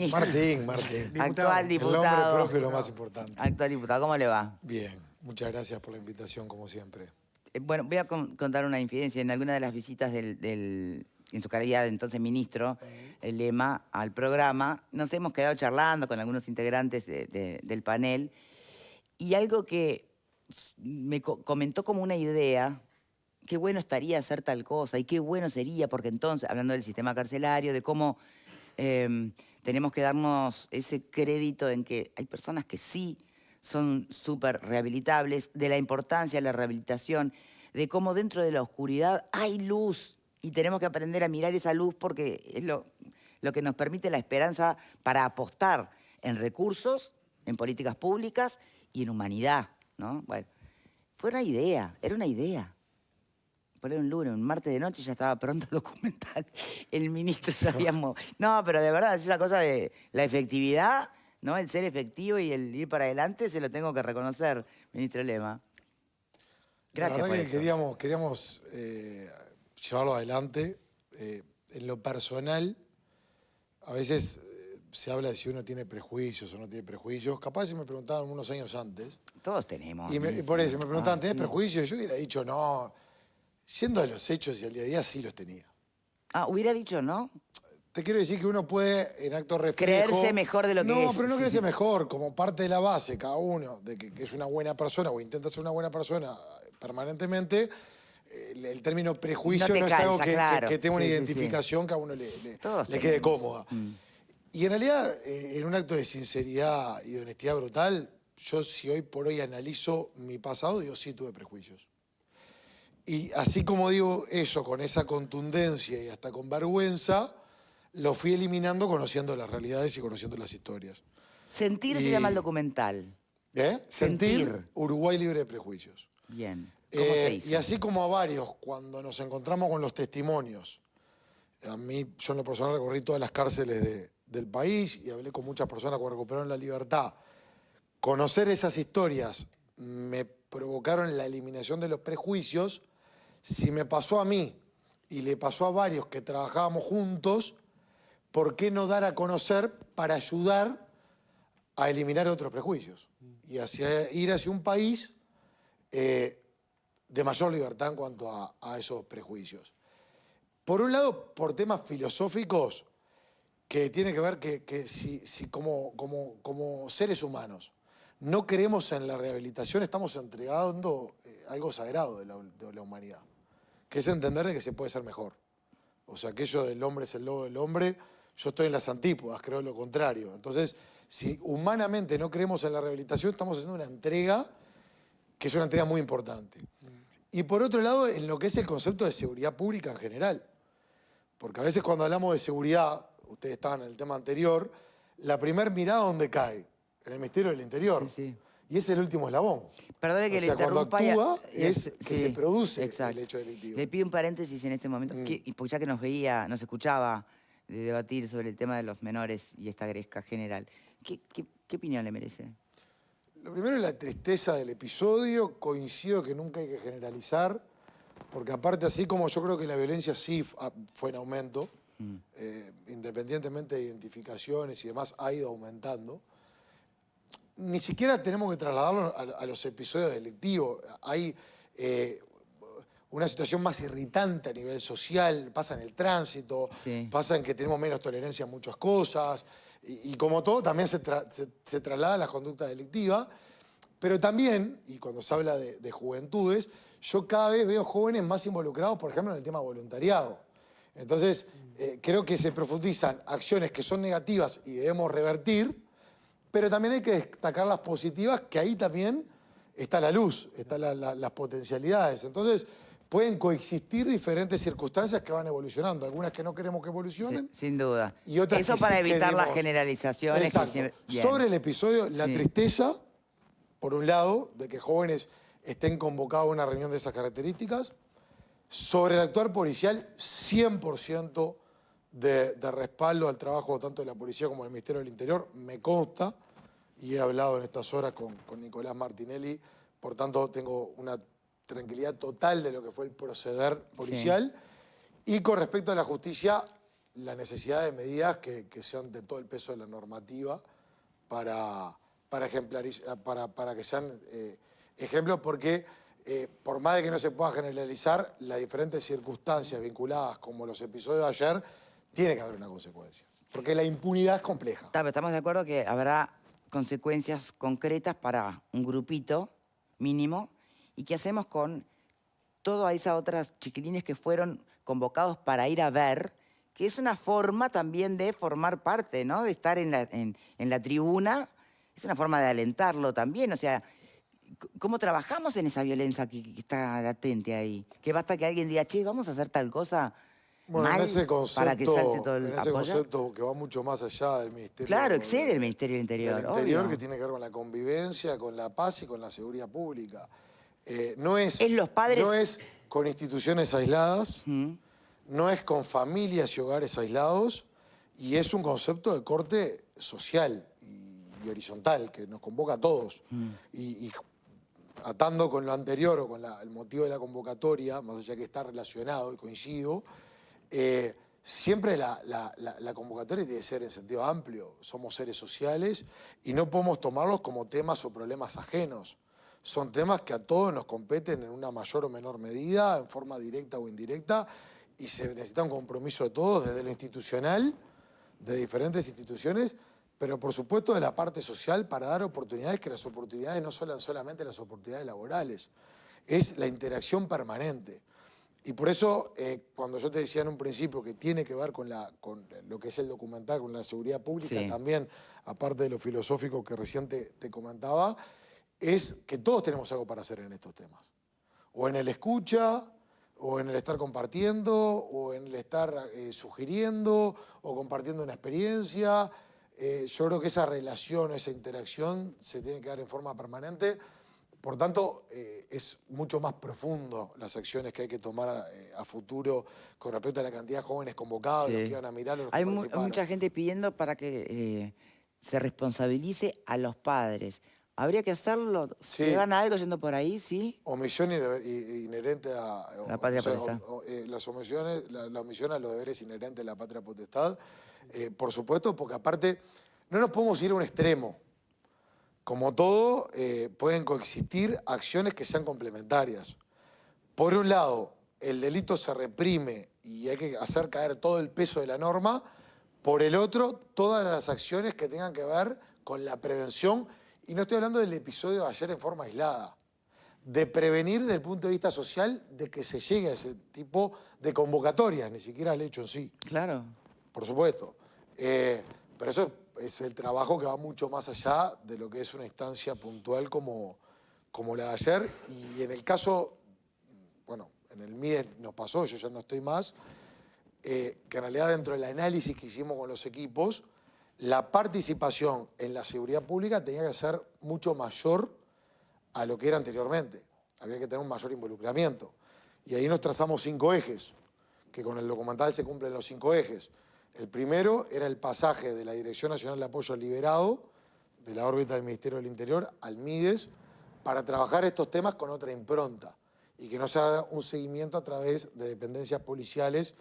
ministro. Martín. Actual El nombre diputado. propio es lo más importante. Actual diputado, ¿cómo le va? Bien, muchas gracias por la invitación, como siempre. Bueno, voy a contar una infidencia. En alguna de las visitas en su calidad de entonces ministro, el Lema, al programa, nos hemos quedado charlando con algunos integrantes del panel y algo que me comentó como una idea, qué bueno estaría hacer tal cosa y qué bueno sería, porque entonces, hablando del sistema carcelario, de cómo tenemos que darnos ese crédito en que hay personas que sí son súper rehabilitables, de la importancia de la rehabilitación, de cómo dentro de la oscuridad hay luz y tenemos que aprender a mirar esa luz porque es lo que nos permite la esperanza para apostar en recursos, en políticas públicas y en humanidad, ¿no? Bueno, fue una idea, era una idea. Por un lunes, un martes de noche ya estaba pronto el documental. El ministro ya habíamos... No, pero de verdad, esa cosa de la efectividad, ¿no? El ser efectivo y el ir para adelante, se lo tengo que reconocer, ministro Lema. Gracias la por verdad eso. que queríamos llevarlo adelante. En lo personal, a veces se habla de si uno tiene prejuicios o no tiene prejuicios. Capaz si me preguntaban unos años antes. Todos tenemos. Y por eso me preguntaban, ¿tenés sí. prejuicios? Yo hubiera dicho, no. Siendo de los hechos y al día a día, sí los tenía. Ah, hubiera dicho, ¿no? Te quiero decir que uno puede, en acto reflejo... Creerse mejor de lo que es. No, pero no creerse mejor, como parte de la base, cada uno, de que es una buena persona o intenta ser una buena persona permanentemente, el término prejuicio no, es algo que tenga una identificación que a uno le quede cómoda. Y en realidad, en un acto de sinceridad y de honestidad brutal, yo si hoy por hoy analizo mi pasado, digo, sí tuve prejuicios. Y así como digo eso, con esa contundencia y hasta con vergüenza, lo fui eliminando conociendo las realidades y conociendo las historias. Sentir se llama el documental. Sentir Uruguay libre de prejuicios. Bien. ¿Cómo se hizo? Y así como a varios, cuando nos encontramos con los testimonios, a mí, yo en lo personal recorrí todas las cárceles del país y hablé con muchas personas que recuperaron la libertad. Conocer esas historias me provocaron la eliminación de los prejuicios. Si me pasó a mí y le pasó a varios que trabajábamos juntos, ¿por qué no dar a conocer para ayudar a eliminar otros prejuicios? Y ir hacia un país de mayor libertad en cuanto a esos prejuicios. Por un lado, por temas filosóficos que tiene que ver que si como seres humanos no creemos en la rehabilitación, estamos entregando algo sagrado de la humanidad, que es entender de que se puede ser mejor. O sea, aquello del hombre es el lobo del hombre, yo estoy en las antípodas, creo lo contrario. Entonces, si humanamente no creemos en la rehabilitación, estamos haciendo una entrega que es una entrega muy importante. Y por otro lado, en lo que es el concepto de seguridad pública en general. Porque a veces cuando hablamos de seguridad, ustedes estaban en el tema anterior, la primer mirada, ¿dónde cae? En el Ministerio del Interior. Sí. Y es el último eslabón. Perdone que le interrumpa. Cuando actúa es que se produce el hecho delictivo. Le pido un paréntesis en este momento, porque ya que nos escuchaba debatir sobre el tema de los menores y esta gresca general, ¿qué opinión le merece? Lo primero es la tristeza del episodio. Coincido que nunca hay que generalizar, porque aparte, así como yo creo que la violencia sí fue en aumento, independientemente de identificaciones y demás, ha ido aumentando. Ni siquiera tenemos que trasladarlo a los episodios delictivos. Hay una situación más irritante a nivel social, pasa en el tránsito, pasa en que tenemos menos tolerancia a muchas cosas, y como todo, también se traslada a las conductas delictivas, pero también, y cuando se habla de juventudes, yo cada vez veo jóvenes más involucrados, por ejemplo, en el tema voluntariado. Entonces, creo que se profundizan acciones que son negativas y debemos revertir, pero también hay que destacar las positivas, que ahí también está la luz, están las potencialidades. Entonces, pueden coexistir diferentes circunstancias que van evolucionando. Algunas que no queremos que evolucionen. Sí, sin duda. Y otras eso que para sí evitar queremos. las generalizaciones. Exacto. Sobre el episodio, la tristeza, por un lado, de que jóvenes estén convocados a una reunión de esas características. Sobre el actuar policial, 100% de respaldo al trabajo tanto de la policía como del Ministerio del Interior, me consta, y he hablado en estas horas con Nicolás Martinelli, por tanto tengo una tranquilidad total de lo que fue el proceder policial. Y con respecto a la justicia, la necesidad de medidas que sean de todo el peso de la normativa para que sean ejemplos, porque por más de que no se pueda generalizar, las diferentes circunstancias vinculadas, como los episodios de ayer, tiene que haber una consecuencia. Porque la impunidad es compleja. Pero estamos de acuerdo que habrá consecuencias concretas para un grupito mínimo. ¿Y qué hacemos con todas esas otras chiquilines que fueron convocados para ir a ver? Que es una forma también de formar parte, ¿no? De estar en la tribuna. Es una forma de alentarlo también. O sea, ¿cómo trabajamos en esa violencia que está latente ahí? Que basta que alguien diga, che, vamos a hacer tal cosa Bueno, mal en ese concepto, para que salte todo el en ese apoyo. concepto que va mucho más allá del Ministerio... Claro, excede el Ministerio del Interior, del Interior, obvio. que tiene que ver con la convivencia, con la paz y con la seguridad pública. No es los padres... no es con instituciones aisladas, no es con familias y hogares aislados, y es un concepto de corte social y horizontal, que nos convoca a todos. Y atando con lo anterior o con el motivo de la convocatoria, más allá que está relacionado y coincido, siempre la convocatoria tiene que ser en sentido amplio. Somos seres sociales y no podemos tomarlos como temas o problemas ajenos. Son temas que a todos nos competen en una mayor o menor medida, en forma directa o indirecta, y se necesita un compromiso de todos, desde lo institucional, de diferentes instituciones, pero por supuesto de la parte social, para dar oportunidades, que las oportunidades no son solamente las oportunidades laborales, es la interacción permanente. Y por eso, cuando yo te decía en un principio que tiene que ver con lo que es el documental, con la seguridad pública, Sí. también, aparte de lo filosófico que recién te comentaba, es que todos tenemos algo para hacer en estos temas. O en el escucha, o en el estar compartiendo, o en el estar sugiriendo, o compartiendo una experiencia. Yo creo que esa relación, esa interacción se tiene que dar en forma permanente. Por tanto, es mucho más profundo las acciones que hay que tomar a futuro con respecto a la cantidad de jóvenes convocados, Sí. los que iban a mirar, los que Hay participaron. mucha gente pidiendo para que se responsabilice a los padres. ¿Habría que hacerlo? Sí. ¿Se gana algo yendo por ahí? ¿Sí? Omisión inherente a... La patria potestad. Las omisiones, la omisión a los deberes inherentes de la patria potestad. Por supuesto, porque aparte no nos podemos ir a un extremo. Como todo, pueden coexistir acciones que sean complementarias. Por un lado, el delito se reprime y hay que hacer caer todo el peso de la norma. Por el otro, todas las acciones que tengan que ver con la prevención. Y no estoy hablando del episodio de ayer en forma aislada. De prevenir desde el punto de vista social de que se llegue a ese tipo de convocatorias, ni siquiera el hecho en sí. Claro. Por supuesto. Pero eso es el trabajo que va mucho más allá de lo que es una instancia puntual como la de ayer. Y en el caso, bueno, en el MIDE nos pasó, yo ya no estoy más, que en realidad dentro del análisis que hicimos con los equipos, la participación en la seguridad pública tenía que ser mucho mayor a lo que era anteriormente. Había que tener un mayor involucramiento. Y ahí nos trazamos 5 ejes, que con el documental se cumplen los 5 ejes. El primero era el pasaje de la Dirección Nacional de Apoyo al Liberado, de la órbita del Ministerio del Interior, al MIDES, para trabajar estos temas con otra impronta y que no se haga un seguimiento a través de dependencias policiales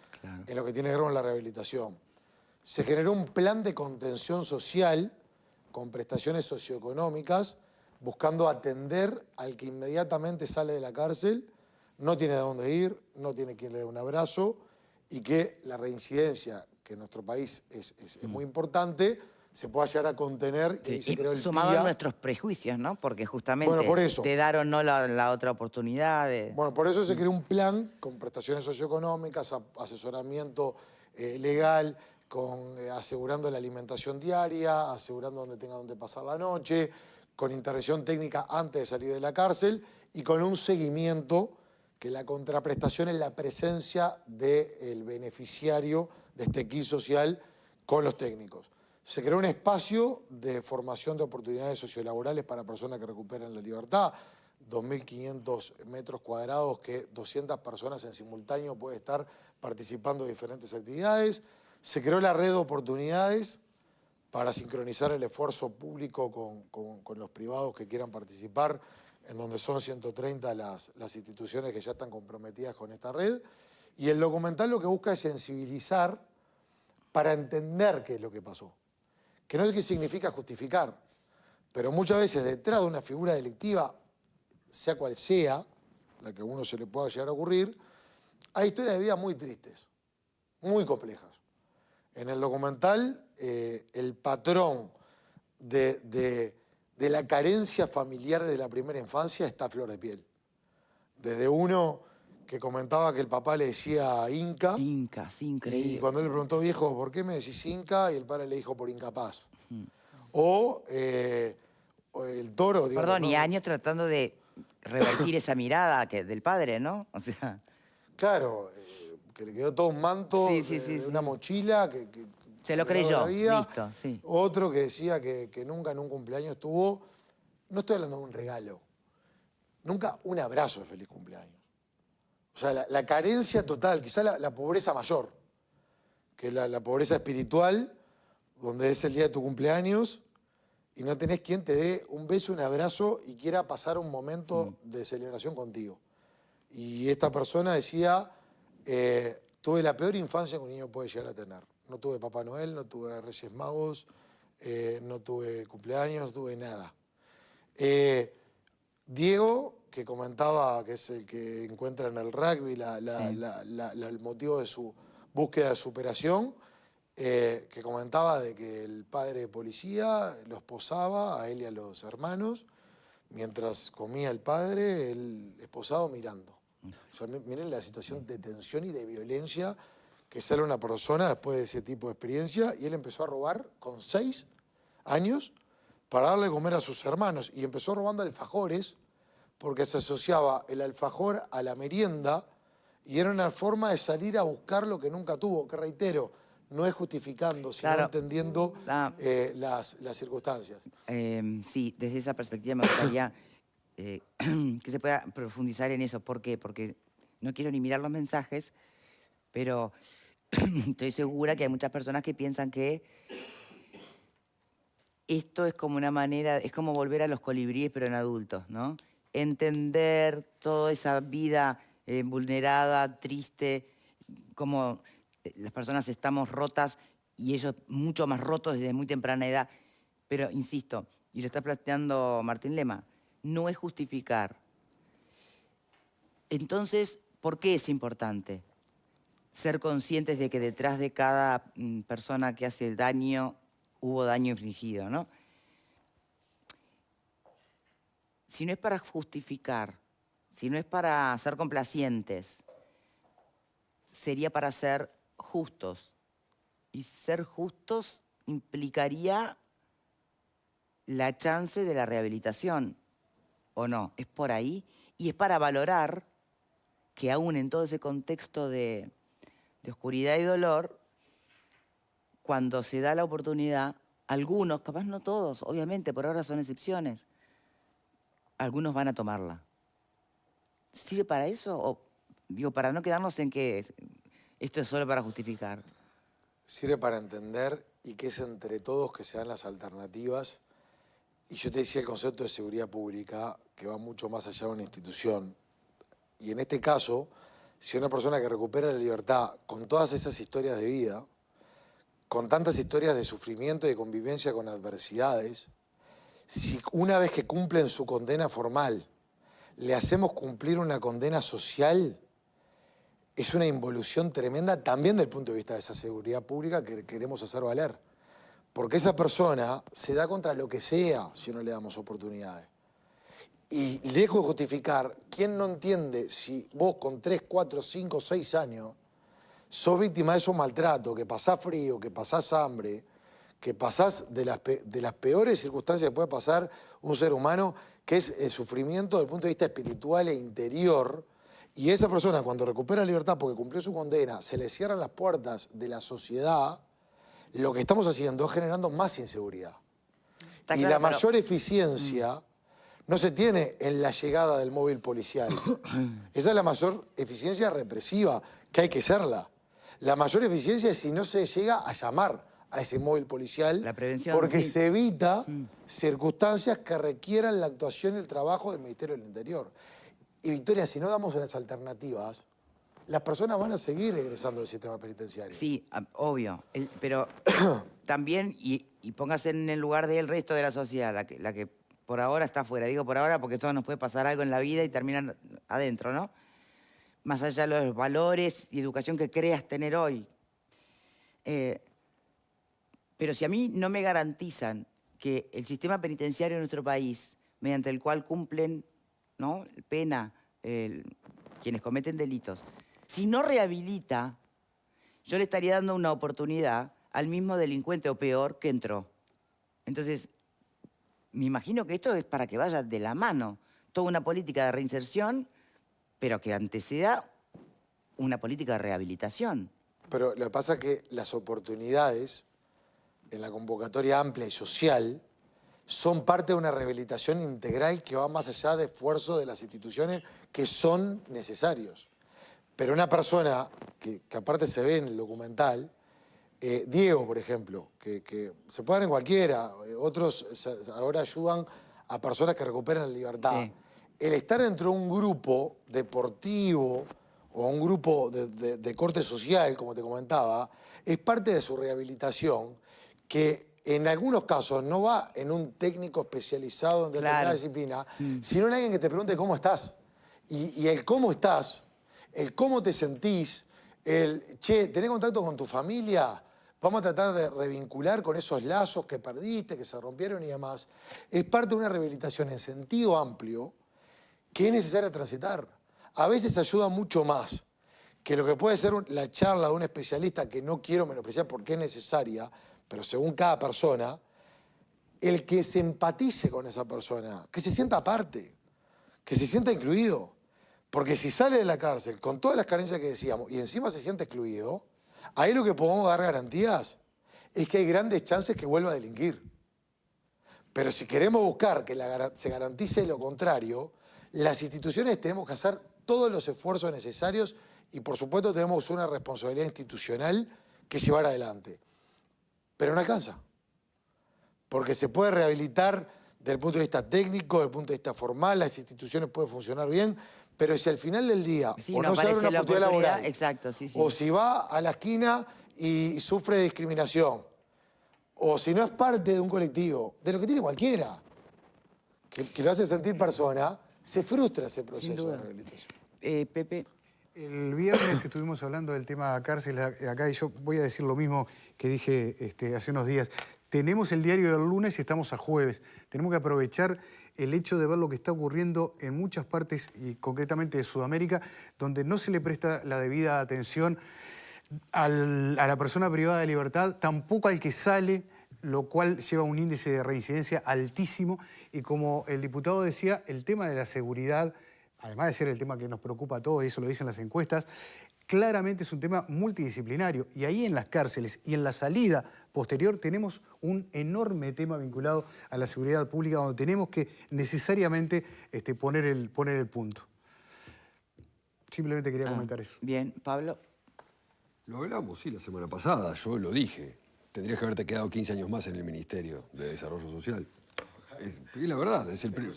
en lo que tiene que ver con la rehabilitación. Se generó un plan de contención social con prestaciones socioeconómicas, buscando atender al que inmediatamente sale de la cárcel, no tiene a dónde ir, no tiene quien le dé un abrazo, y que la reincidencia, que en nuestro país es muy importante, se pueda llegar a contener. Sí. Y ahí se creó el sumado PIA. a nuestros prejuicios, ¿no? Porque justamente Bueno, por eso. te daron no la otra oportunidad de... Bueno, por eso se creó un plan con prestaciones socioeconómicas, asesoramiento legal, asegurando la alimentación diaria, asegurando donde tenga donde pasar la noche, con intervención técnica antes de salir de la cárcel y con un seguimiento, que la contraprestación es la presencia del beneficiario de este kit social con los técnicos. Se creó un espacio de formación de oportunidades sociolaborales para personas que recuperan la libertad, 2.500 metros cuadrados que 200 personas en simultáneo pueden estar participando de diferentes actividades. Se creó la red de oportunidades para sincronizar el esfuerzo público con los privados que quieran participar, en donde son 130 las instituciones que ya están comprometidas con esta red. Y el documental lo que busca es sensibilizar para entender qué es lo que pasó. Que no es que significa justificar, pero muchas veces detrás de una figura delictiva, sea cual sea, la que a uno se le pueda llegar a ocurrir, hay historias de vida muy tristes, muy complejas. En el documental, el patrón de la carencia familiar de la primera infancia está a flor de piel. Desde uno que comentaba que el papá le decía Inca. Inca, sí, increíble. Y cuando él le preguntó, viejo, ¿por qué me decís Inca? Y el padre le dijo, por incapaz. O el Toro, digamos. Perdón, ¿no? y años tratando de revertir esa mirada del padre, ¿no? O sea... Claro, que le quedó todo un manto de una mochila que se lo creyó, listo, sí. Otro que decía que nunca en un cumpleaños tuvo, no estoy hablando de un regalo, nunca un abrazo de feliz cumpleaños. O sea, la carencia total, quizá la pobreza mayor, que es la pobreza espiritual, donde es el día de tu cumpleaños y no tenés quien te dé un beso, un abrazo y quiera pasar un momento de celebración contigo. Y esta persona decía, tuve la peor infancia que un niño puede llegar a tener. No tuve Papá Noel, no tuve Reyes Magos, no tuve cumpleaños, no tuve nada. Diego, que comentaba que es el que encuentra en el rugby el motivo de su búsqueda de superación, que comentaba de que el padre de policía lo esposaba a él y a los hermanos, mientras comía el padre, el esposado mirando. O sea, miren la situación de tensión y de violencia que sale una persona después de ese tipo de experiencia, y él empezó a robar con 6 años para darle de comer a sus hermanos, y empezó robando alfajores porque se asociaba el alfajor a la merienda y era una forma de salir a buscar lo que nunca tuvo, que reitero, no es justificando, sino entendiendo las circunstancias. Sí, desde esa perspectiva me gustaría que se pueda profundizar en eso. ¿Por qué? Porque no quiero ni mirar los mensajes, pero estoy segura que hay muchas personas que piensan que esto es como una manera, es como volver a los colibríes, pero en adultos, ¿no? Entender toda esa vida vulnerada, triste, como las personas estamos rotas y ellos mucho más rotos desde muy temprana edad. Pero, insisto, y lo está planteando Martín Lema, no es justificar. Entonces, ¿por qué es importante ser conscientes de que detrás de cada persona que hace daño, hubo daño infligido, ¿no? Si no es para justificar, si no es para ser complacientes, sería para ser justos. Y ser justos implicaría la chance de la rehabilitación, ¿o no? Es por ahí. Y es para valorar que aún en todo ese contexto de oscuridad y dolor, cuando se da la oportunidad, algunos, capaz no todos, obviamente, por ahora son excepciones, algunos van a tomarla. ¿Sirve para eso? O, digo, para no quedarnos en que esto es solo para justificar. Sirve para entender y que es entre todos que se dan las alternativas. Y yo te decía el concepto de seguridad pública, que va mucho más allá de una institución. Y en este caso, si una persona que recupera la libertad con todas esas historias de vida, con tantas historias de sufrimiento y de convivencia con adversidades, si una vez que cumplen su condena formal, le hacemos cumplir una condena social, es una involución tremenda también desde el punto de vista de esa seguridad pública que queremos hacer valer. Porque esa persona se da contra lo que sea si no le damos oportunidades. Y lejos de justificar, ¿quién no entiende si vos con 3, 4, 5, 6 años sos víctima de esos maltratos, que pasás frío, que pasás hambre, que pasás de las peores circunstancias que puede pasar un ser humano, que es el sufrimiento desde el punto de vista espiritual e interior, y esa persona cuando recupera libertad porque cumplió su condena, se le cierran las puertas de la sociedad, lo que estamos haciendo es generando más inseguridad. Está claro, la mayor eficiencia no se tiene en la llegada del móvil policial. Esa es la mayor eficiencia represiva, que hay que serla. La mayor eficiencia es si no se llega a llamar a ese móvil policial, la prevención, porque se evita circunstancias que requieran la actuación y el trabajo del Ministerio del Interior. Y Victoria, si no damos las alternativas, las personas van a seguir egresando del sistema penitenciario. Sí, obvio. Pero también, y póngase en el lugar del resto de la sociedad, la que por ahora está afuera. Digo por ahora porque todos nos puede pasar algo en la vida y terminan adentro, ¿no? Más allá de los valores y educación que creas tener hoy. Pero si a mí no me garantizan que el sistema penitenciario de nuestro país, mediante el cual cumplen, ¿no?, pena quienes cometen delitos, si no rehabilita, yo le estaría dando una oportunidad al mismo delincuente o peor que entró. Entonces, me imagino que esto es para que vaya de la mano toda una política de reinserción, pero que anteceda una política de rehabilitación. Pero lo que pasa es que las oportunidades en la convocatoria amplia y social son parte de una rehabilitación integral que va más allá de esfuerzos de las instituciones que son necesarios. Pero una persona que aparte se ve en el documental, Diego, por ejemplo, que se puede dar en cualquiera, otros ahora ayudan a personas que recuperan la libertad. Sí. El estar dentro de un grupo deportivo o un grupo de corte social, como te comentaba, es parte de su rehabilitación que en algunos casos no va en un técnico especializado en determinada disciplina, sino en alguien que te pregunte cómo estás. Y el cómo estás, el cómo te sentís, el, che, ¿tenés contacto con tu familia? Vamos a tratar de revincular con esos lazos que perdiste, que se rompieron y demás. Es parte de una rehabilitación en sentido amplio que es necesaria transitar. A veces ayuda mucho más que lo que puede ser la charla de un especialista, que no quiero menospreciar porque es necesaria, pero según cada persona, el que se empatice con esa persona, que se sienta parte, que se sienta incluido. Porque si sale de la cárcel con todas las carencias que decíamos y encima se siente excluido, ahí lo que podemos dar garantías es que hay grandes chances que vuelva a delinquir. Pero si queremos buscar que se garantice lo contrario, las instituciones tenemos que hacer todos los esfuerzos necesarios y por supuesto tenemos una responsabilidad institucional que llevar adelante. Pero no alcanza. Porque se puede rehabilitar desde el punto de vista técnico, desde el punto de vista formal, las instituciones pueden funcionar bien, pero si al final del día Sí, o no se abre una oportunidad laboral, exacto, sí. o si va a la esquina y sufre discriminación, o si no es parte de un colectivo, de lo que tiene cualquiera, que lo hace sentir persona, se frustra ese proceso de rehabilitación. Pepe. El viernes estuvimos hablando del tema cárcel acá y yo voy a decir lo mismo que dije hace unos días. Tenemos el diario del lunes y estamos a jueves. Tenemos que aprovechar el hecho de ver lo que está ocurriendo en muchas partes, y concretamente de Sudamérica, donde no se le presta la debida atención a la persona privada de libertad, tampoco al que sale, lo cual lleva un índice de reincidencia altísimo. Y como el diputado decía, el tema de la seguridad, además de ser el tema que nos preocupa a todos, y eso lo dicen las encuestas, claramente es un tema multidisciplinario. Y ahí en las cárceles y en la salida posterior tenemos un enorme tema vinculado a la seguridad pública, donde tenemos que necesariamente poner el punto. Simplemente quería comentar eso. Bien, Pablo. Lo hablamos, sí, la semana pasada, yo lo dije. Tendrías que haberte quedado 15 años más en el Ministerio de Desarrollo Social. Y la verdad, es el primer...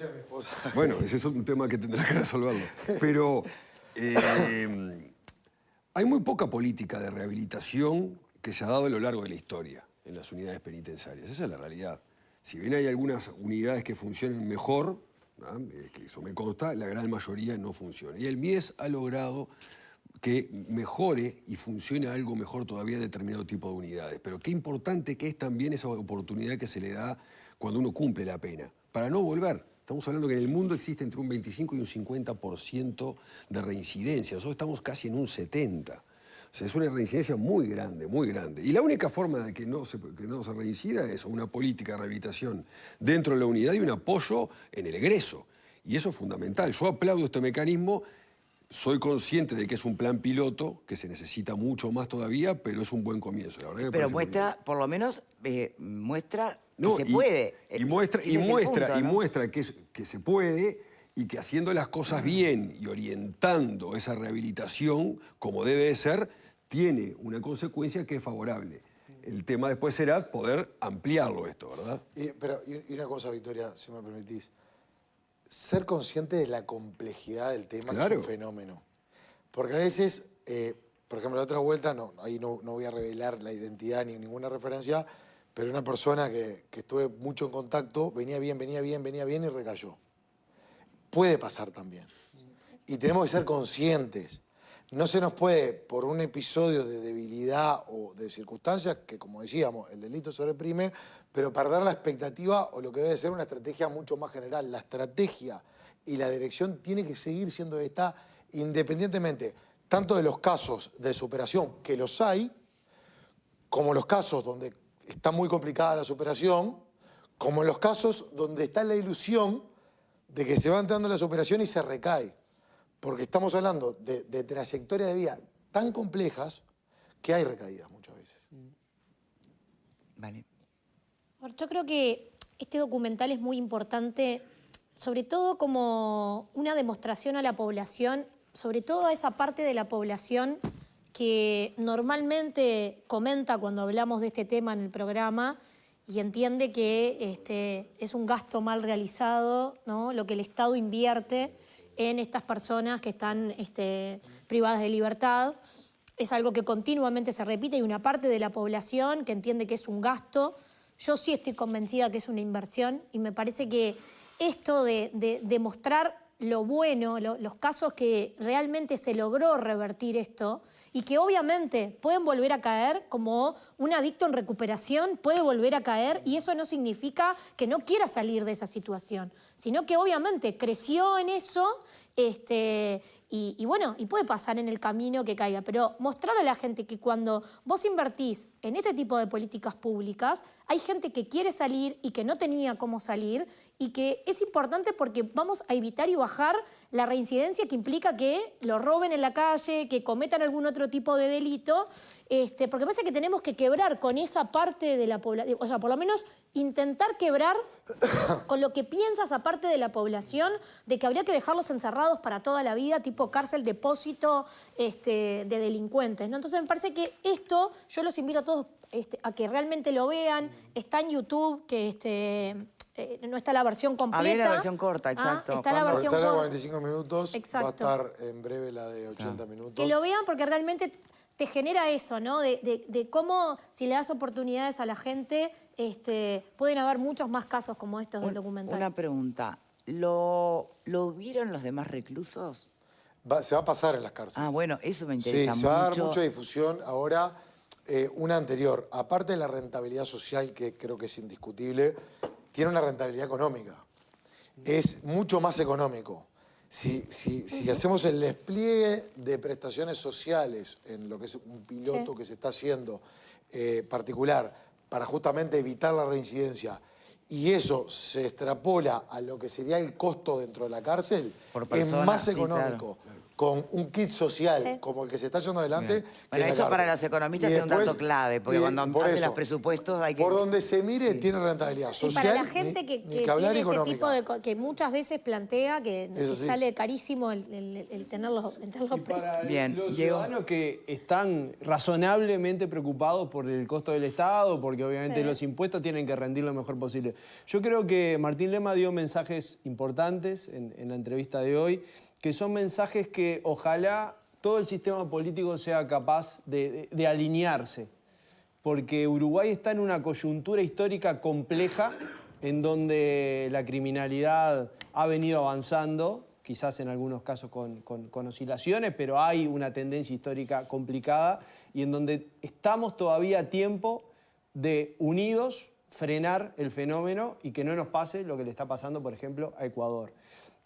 Bueno, ese es un tema que tendrás que resolverlo. Pero hay muy poca política de rehabilitación que se ha dado a lo largo de la historia en las unidades penitenciarias. Esa es la realidad. Si bien hay algunas unidades que funcionan mejor, que eso me consta, la gran mayoría no funciona. Y el MIES ha logrado que mejore y funcione algo mejor todavía determinado tipo de unidades. Pero qué importante que es también esa oportunidad que se le da cuando uno cumple la pena, para no volver. Estamos hablando que en el mundo existe entre un 25 y un 50% de reincidencia. Nosotros estamos casi en un 70%. O sea, es una reincidencia muy grande, muy grande. Y la única forma de que no se reincida es una política de rehabilitación dentro de la unidad y un apoyo en el egreso. Y eso es fundamental. Yo aplaudo este mecanismo. Soy consciente de que es un plan piloto, que se necesita mucho más todavía, pero es un buen comienzo. La verdad que pero muestra, por lo menos, muestra que se y, puede. Y muestra que se puede y que haciendo las cosas bien y orientando esa rehabilitación como debe de ser, tiene una consecuencia que es favorable. El tema después será poder ampliarlo esto, ¿verdad? Y una cosa, Victoria, si me permitís. Ser consciente de la complejidad del tema, claro, que es un fenómeno. Porque a veces por ejemplo, la otra vuelta, ahí no voy a revelar la identidad ni ninguna referencia, pero una persona que estuve mucho en contacto, venía bien y recayó. Puede pasar también. Y tenemos que ser conscientes. No se nos puede, por un episodio de debilidad o de circunstancias, que como decíamos, el delito se reprime, pero perder la expectativa o lo que debe ser una estrategia mucho más general. La estrategia y la dirección tiene que seguir siendo esta, independientemente tanto de los casos de superación, que los hay, como los casos donde está muy complicada la superación, como los casos donde está la ilusión de que se va entrando en la superación y se recae. Porque estamos hablando de trayectorias de vida tan complejas que hay recaídas muchas veces. Vale. Yo creo que este documental es muy importante, sobre todo como una demostración a la población, sobre todo a esa parte de la población que normalmente comenta cuando hablamos de este tema en el programa y entiende que es un gasto mal realizado, ¿no? Lo que el Estado invierte en estas personas que están privadas de libertad. Es algo que continuamente se repite y una parte de la población que entiende que es un gasto. Yo sí estoy convencida que es una inversión y me parece que esto de mostrar lo bueno, los casos que realmente se logró revertir esto y que obviamente pueden volver a caer, como un adicto en recuperación puede volver a caer, y eso no significa que no quiera salir de esa situación, sino que obviamente creció en eso y bueno, y puede pasar en el camino que caiga, pero mostrar a la gente que cuando vos invertís en este tipo de políticas públicas, hay gente que quiere salir y que no tenía cómo salir, y que es importante porque vamos a evitar y bajar la reincidencia que implica que lo roben en la calle, que cometan algún otro tipo de delito, porque parece que tenemos que quebrar con esa parte de la población, o sea, por lo menos intentar quebrar con lo que piensa esa parte de la población de que habría que dejarlos encerrados para toda la vida, tipo cárcel depósito de delincuentes, ¿no? Entonces me parece que esto, yo los invito a todos a que realmente lo vean. Está en YouTube, que no está la versión completa. Había la versión corta, exacto. Está la versión corta. corta. 45 minutos, Exacto. va a estar en breve la de 80 minutos. Que lo vean porque realmente te genera eso, ¿no? De cómo, si le das oportunidades a la gente, pueden haber muchos más casos como estos del documental. Una pregunta. ¿Lo vieron los demás reclusos? Se va a pasar en las cárceles. Ah, bueno, eso me interesa mucho. Sí, se va a dar mucha difusión. Ahora, una anterior, aparte de la rentabilidad social, que creo que es indiscutible, tiene una rentabilidad económica. Es mucho más económico. Si hacemos el despliegue de prestaciones sociales en lo que es un piloto que se está haciendo particular para justamente evitar la reincidencia, y eso se extrapola a lo que sería el costo dentro de la cárcel, por persona, es más sí, económico. Claro. Con un kit social como el que se está llevando adelante. Bueno, eso para los economistas es un dato clave, porque cuando hacen los presupuestos hay que... Por donde se mire tiene rentabilidad social. Y para la gente que tiene ese tipo de... que muchas veces plantea que sale carísimo el tenerlos presos. Bien, los ciudadanos que están razonablemente preocupados por el costo del Estado, porque obviamente los impuestos tienen que rendir lo mejor posible. Yo creo que Martín Lema dio mensajes importantes en la entrevista de hoy, que son mensajes que ojalá todo el sistema político sea capaz de alinearse, porque Uruguay está en una coyuntura histórica compleja en donde la criminalidad ha venido avanzando, quizás en algunos casos con oscilaciones, pero hay una tendencia histórica complicada y en donde estamos todavía a tiempo de, unidos, frenar el fenómeno y que no nos pase lo que le está pasando, por ejemplo, a Ecuador.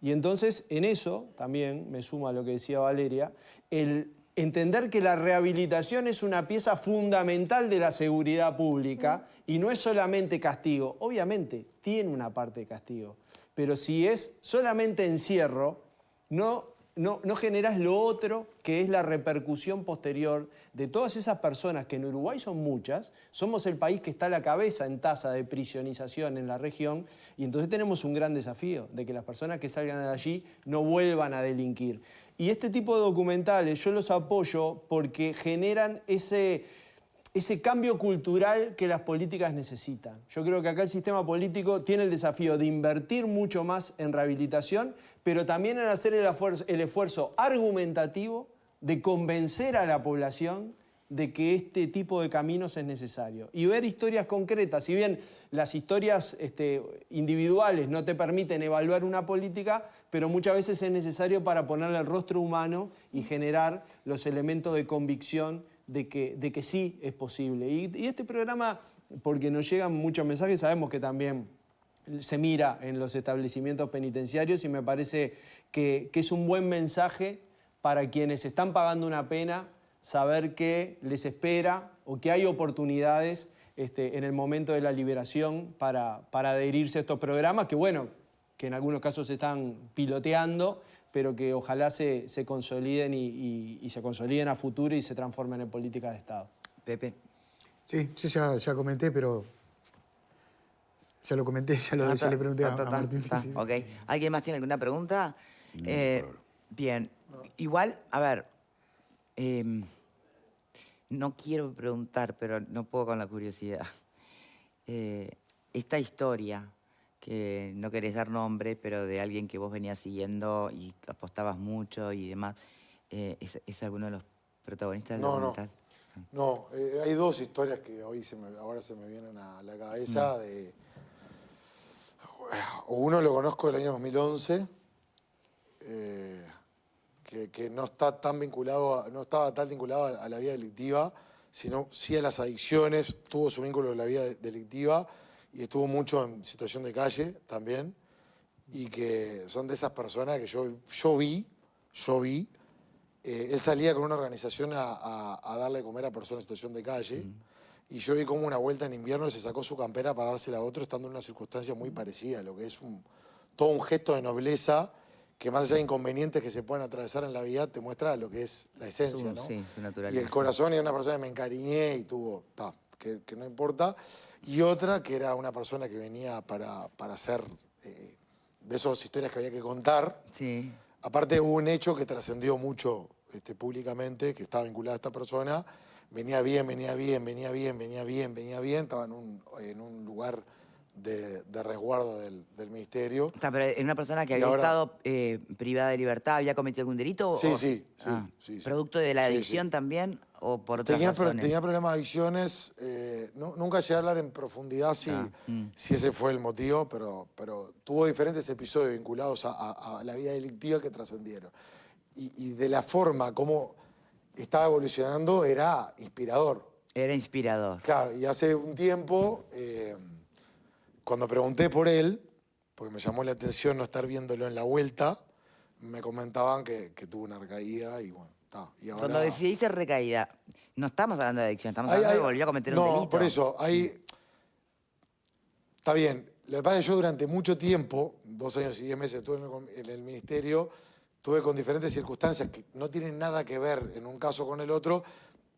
Y entonces, en eso, también me suma lo que decía Valeria, el entender que la rehabilitación es una pieza fundamental de la seguridad pública y no es solamente castigo. Obviamente, tiene una parte de castigo, pero si es solamente encierro, no generas lo otro, que es la repercusión posterior de todas esas personas, que en Uruguay son muchas, somos el país que está a la cabeza en tasa de prisionización en la región, y entonces tenemos un gran desafío de que las personas que salgan de allí no vuelvan a delinquir. Y este tipo de documentales yo los apoyo porque generan ese cambio cultural que las políticas necesitan. Yo creo que acá el sistema político tiene el desafío de invertir mucho más en rehabilitación, pero también en hacer el esfuerzo argumentativo de convencer a la población de que este tipo de caminos es necesario. Y ver historias concretas. Si bien las historias individuales no te permiten evaluar una política, pero muchas veces es necesario para ponerle el rostro humano y generar los elementos de convicción de que sí es posible. Y este programa, porque nos llegan muchos mensajes, sabemos que también se mira en los establecimientos penitenciarios y me parece que es un buen mensaje para quienes están pagando una pena, saber que les espera o que hay oportunidades en el momento de la liberación para adherirse a estos programas que, bueno, que en algunos casos se están piloteando, pero que ojalá se consoliden y se consoliden a futuro y se transformen en políticas de Estado. Pepe. Sí, yo ya comenté, pero ya lo comenté, ya le pregunté a Martín. Sí. Ok. ¿Alguien más tiene alguna pregunta? Bien. Igual, a ver, no quiero preguntar, pero no puedo con la curiosidad. Esta historia, que no querés dar nombre, pero de alguien que vos venías siguiendo y apostabas mucho y demás, ¿es alguno de los protagonistas del documental? No, hay dos historias que hoy ahora se me vienen a la cabeza. Uno lo conozco del año 2011, que no está tan vinculado, no estaba tan vinculado a la vida delictiva, sino sí a las adicciones, tuvo su vínculo en la vida delictiva y estuvo mucho en situación de calle también, y que son de esas personas que yo vi, él salía con una organización a darle de comer a personas en situación de calle, y yo vi como una vuelta en invierno se sacó su campera para dársela a otro, estando en una circunstancia muy parecida, lo que es todo un gesto de nobleza, que más allá de inconvenientes que se pueden atravesar en la vida, te muestra lo que es la esencia, ¿no? Sí, su naturaleza. Y el corazón era una persona que me encariñé y tuvo, que no importa. Y otra que era una persona que venía para hacer de esas historias que había que contar. Sí. Aparte hubo un hecho que trascendió mucho públicamente, que estaba vinculado a esta persona. Venía bien, estaba en un lugar de resguardo del ministerio. Pero ¿es una persona que había estado privada de libertad, había cometido algún delito? Sí. ¿Producto de la adicción también o por otras razones? Tenía problemas de adicciones. Nunca llegué a hablar en profundidad si ese fue el motivo, pero tuvo diferentes episodios vinculados a la vida delictiva que trascendieron. Y de la forma como estaba evolucionando era inspirador. Era inspirador. Claro, y hace un tiempo, cuando pregunté por él, porque me llamó la atención no estar viéndolo en la vuelta, me comentaban que tuvo una recaída y bueno, está. Y ahora... Cuando decidiste recaída, no estamos hablando de adicción, estamos hablando de que volvió a cometer un delito. No, por eso, está bien. Lo que pasa es que yo durante mucho tiempo, 2 años y 10 meses estuve en el ministerio, estuve con diferentes circunstancias que no tienen nada que ver en un caso con el otro,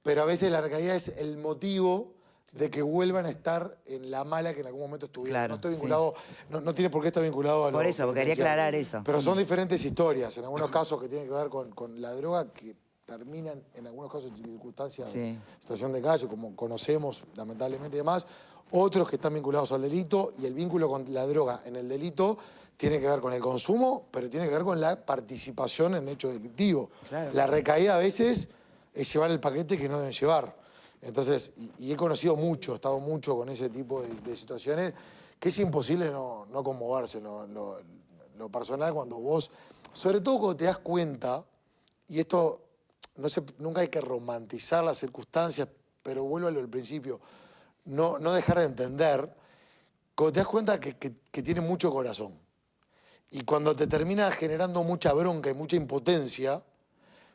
pero a veces la recaída es el motivo de que vuelvan a estar en la mala que en algún momento estuvieron. Claro, no estoy vinculado, no tiene por qué estar vinculado a lo por eso, porque quería aclarar eso. Pero son diferentes historias, en algunos casos que tienen que ver con la droga, que terminan en algunos casos en circunstancias de situación de calle, como conocemos lamentablemente y demás. Otros que están vinculados al delito, y el vínculo con la droga en el delito tiene que ver con el consumo, pero tiene que ver con la participación en hechos delictivos. Claro. La recaída a veces es llevar el paquete que no deben llevar. Entonces, y he conocido mucho, he estado mucho con ese tipo de situaciones, que es imposible no conmoverse lo personal cuando vos, sobre todo cuando te das cuenta, y esto nunca hay que romantizar las circunstancias, pero vuelvo a lo del principio, no dejar de entender, cuando te das cuenta que tiene mucho corazón, y cuando te termina generando mucha bronca y mucha impotencia,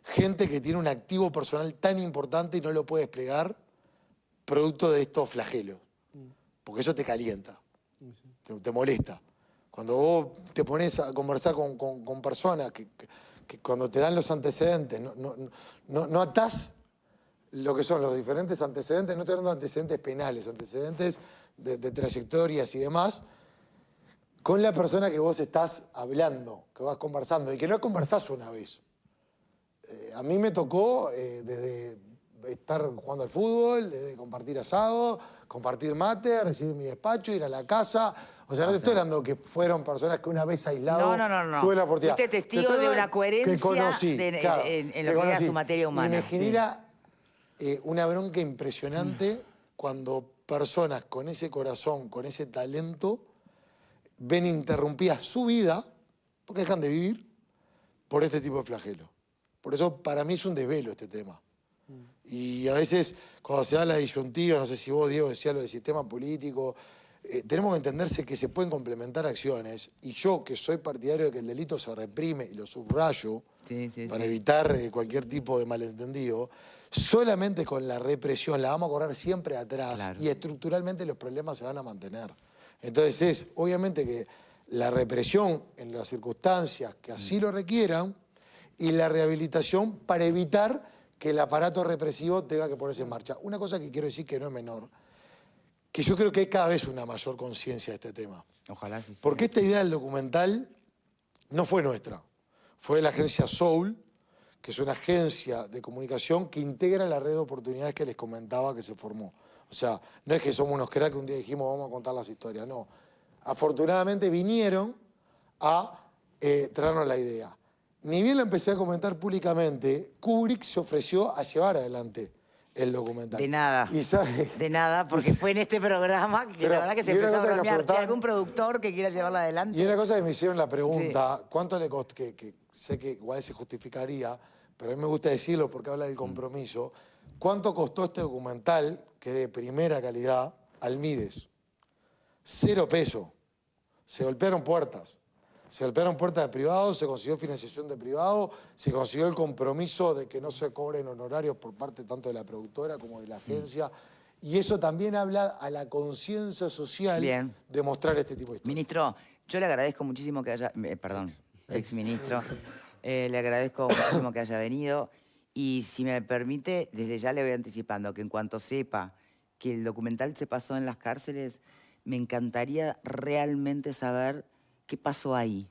gente que tiene un activo personal tan importante y no lo puede desplegar producto de estos flagelos. Porque eso te calienta, te molesta. Cuando vos te pones a conversar con personas que cuando te dan los antecedentes, no atás lo que son los diferentes antecedentes, no estoy hablando de antecedentes penales, antecedentes de trayectorias y demás, con la persona que vos estás hablando, que vas conversando, y que no conversás una vez. A mí me tocó desde estar jugando al fútbol, desde compartir asado, compartir mate, recibir mi despacho, ir a la casa. O sea, no te estoy hablando que fueron personas que una vez aislado No. tuve la oportunidad. Fuiste testigo de una coherencia que conocí, en lo que era su materia humana. Y me genera una bronca impresionante cuando personas con ese corazón, con ese talento, ven interrumpida su vida, porque dejan de vivir, por este tipo de flagelo. Por eso, para mí es un desvelo este tema. Y a veces, cuando se da la disyuntiva, no sé si vos, Diego, decías lo del sistema político, tenemos que entenderse que se pueden complementar acciones, y yo, que soy partidario de que el delito se reprime, y lo subrayo, para evitar cualquier tipo de malentendido, solamente con la represión la vamos a correr siempre atrás, y estructuralmente los problemas se van a mantener. Entonces es, obviamente, que la represión en las circunstancias que así lo requieran, y la rehabilitación para evitar que el aparato represivo tenga que ponerse en marcha. Una cosa que quiero decir que no es menor, que yo creo que hay cada vez una mayor conciencia de este tema. Ojalá sí. Porque esta idea del documental no fue nuestra, fue de la agencia Soul, que es una agencia de comunicación que integra la red de oportunidades que les comentaba que se formó. O sea, no es que somos unos cracks que un día dijimos vamos a contar las historias, no. Afortunadamente vinieron a traernos la idea. Ni bien la empecé a comentar públicamente, Kubrick se ofreció a llevar adelante el documental. De nada. ¿Y sabe? De nada, porque fue en este programa que la verdad que se empezó a bromear. ¿Hay algún productor que quiera llevarla adelante? Y una cosa que me hicieron la pregunta, ¿cuánto le costó? Que sé que igual se justificaría, pero a mí me gusta decirlo porque habla del compromiso. ¿Cuánto costó este documental, que es de primera calidad, al Mides? 0 pesos. Se golpearon puertas. Se golpearon puertas de privados, se consiguió financiación de privado, se consiguió el compromiso de que no se cobren honorarios por parte tanto de la productora como de la agencia. Y eso también habla a la conciencia social de mostrar este tipo de historias. Ministro, yo le agradezco muchísimo que haya... perdón, exministro. Le agradezco muchísimo que haya venido. Y si me permite, desde ya le voy anticipando que en cuanto sepa que el documental se pasó en las cárceles, me encantaría realmente saber qué pasó ahí.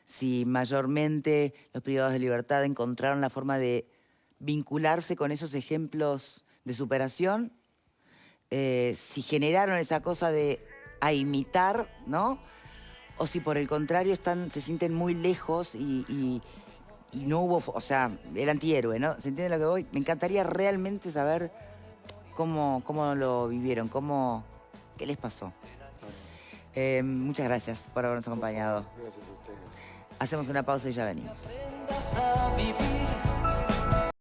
Si mayormente los privados de libertad encontraron la forma de vincularse con esos ejemplos de superación, si generaron esa cosa de imitar, ¿no? O si por el contrario se sienten muy lejos y no hubo, o sea, el antihéroe, ¿no? ¿Se entiende lo que voy? Me encantaría realmente saber cómo lo vivieron, qué les pasó. Muchas gracias por habernos acompañado. Gracias a ustedes. Hacemos una pausa y ya venimos. Aprendas a vivir